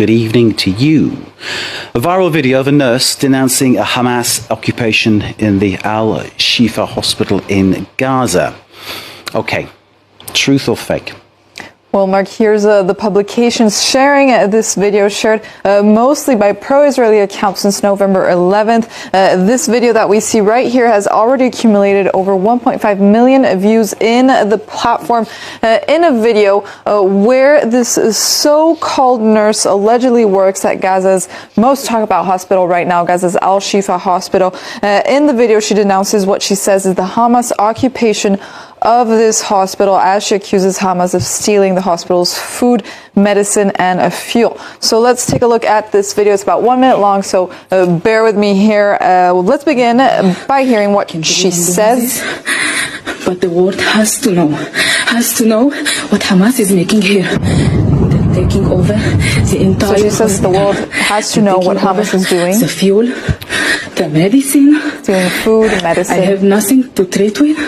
good evening to you. A viral video of a nurse denouncing a Hamas occupation in the Al-Shifa hospital in Gaza. Okay, truth or fake? Well, Mark, here's the publications sharing this video, shared mostly by pro-Israeli accounts since November 11th. This video that we see right here has already accumulated over 1.5 million views in the platform in a video where this so-called nurse allegedly works at Gaza's most talked about hospital right now, Gaza's Al-Shifa hospital. In the video, she denounces what she says is the Hamas occupation of this hospital as she accuses Hamas of stealing the hospital's food, medicine, and fuel. So let's take a look at this video. It's about 1 minute long, so bear with me here. Let's begin by hearing what she says. But the world has to know what Hamas is making here. They're taking over the entire So she says the world has to know what Hamas is doing. The fuel, the medicine. Stealing food, medicine. I have nothing to treat with.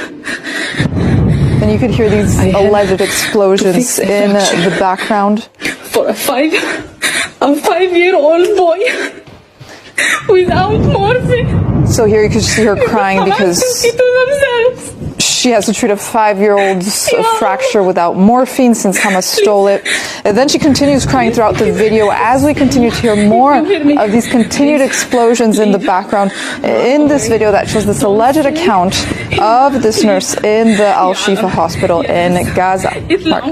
And you could hear these alleged explosions in the background. For a 5-year-old boy without morphine. So here you can see her crying because she has to treat a 5-year-old's fracture without morphine since Hamas stole it. And then she continues crying throughout the video as we continue to hear more of these continued explosions in the background in this video that shows this alleged account of this nurse in the Al-Shifa hospital in Gaza. Mark.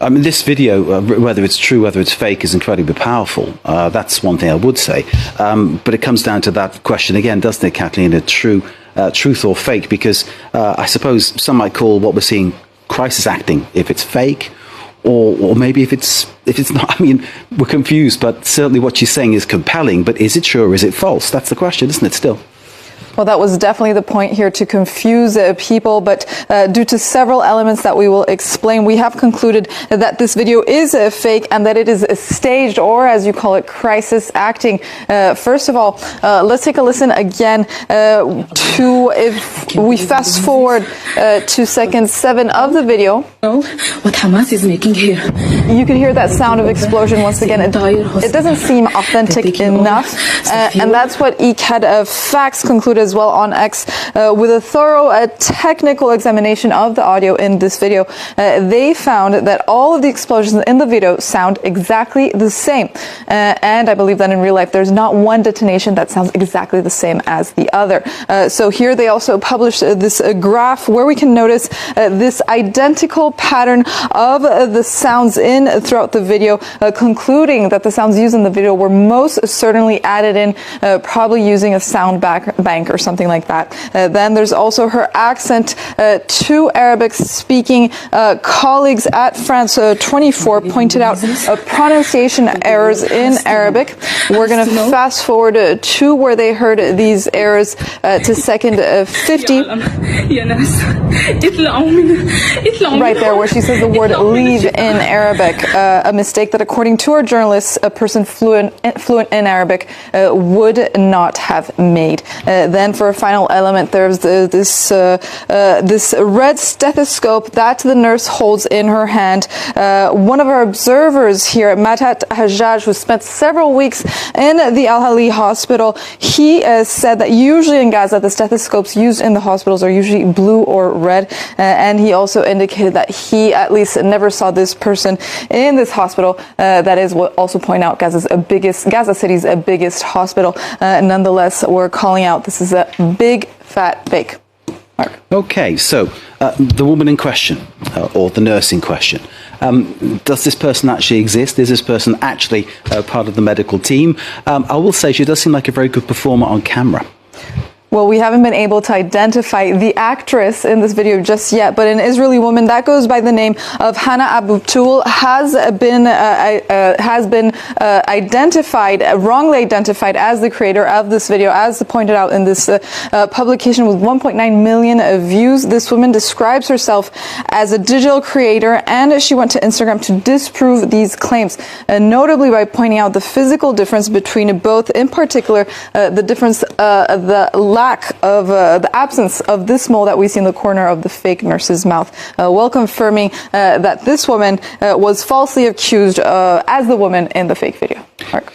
I mean, this video, whether it's true, whether it's fake, is incredibly powerful. That's one thing I would say. But it comes down to that question again, doesn't it, Kathleen? Truth or fake? Because I suppose some might call what we're seeing crisis acting if it's fake, or maybe if it's not. I mean, we're confused. But certainly, what she's saying is compelling. But is it true or is it false? That's the question, isn't it? Still. Well, that was definitely the point here, to confuse people, but due to several elements that we will explain, we have concluded that this video is fake and that it is staged, or as you call it, crisis acting. First of all, let's take a listen again to, if we fast forward to second 7 of the video. What Hamas is making here. You can hear that sound of explosion once again. It doesn't seem authentic enough, and that's what Head of Facts concluded as well on X with a thorough technical examination of the audio in this video. They found that all of the explosions in the video sound exactly the same, and I believe that in real life there's not one detonation that sounds exactly the same as the other. So here they also published this graph where we can notice this identical pattern of the sounds in throughout the video, concluding that the sounds used in the video were most certainly added in, probably using a sound bank or something like that. Then there's also her accent. 2 Arabic-speaking colleagues at France 24 pointed out pronunciation errors in Arabic. We're going to fast forward to where they heard these errors to second 50. Right there, where she says the word leave in Arabic, a mistake that, according to our journalists, a person fluent in Arabic would not have made. Then for a final element, there's this red stethoscope that the nurse holds in her hand. One of our observers here, Matat Hajjaj, who spent several weeks in the Al-Hali hospital, he said that usually in Gaza, the stethoscopes used in the hospitals are usually blue or red, and he also indicated that he at least never saw this person in this hospital. That is what also point out Gaza City's biggest hospital. Nonetheless, we're calling out this is a big fat fake. Mark. Okay, so the woman in question, or the nurse in question, does this person actually exist? Is this person actually part of the medical team? I will say she does seem like a very good performer on camera. Well, we haven't been able to identify the actress in this video just yet, but an Israeli woman that goes by the name of Hannah Abutul has been wrongly identified as the creator of this video, as pointed out in this publication with 1.9 million views. This woman describes herself as a digital creator, and she went to Instagram to disprove these claims, notably by pointing out the physical difference between both, in particular, the difference, the lack of the absence of this mole that we see in the corner of the fake nurse's mouth, while confirming that this woman was falsely accused as the woman in the fake video. Mark.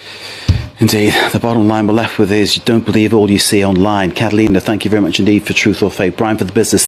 Indeed. The bottom line we're left with is you don't believe all you see online. Catalina, thank you very much indeed for Truth or Fake. Brian for the business.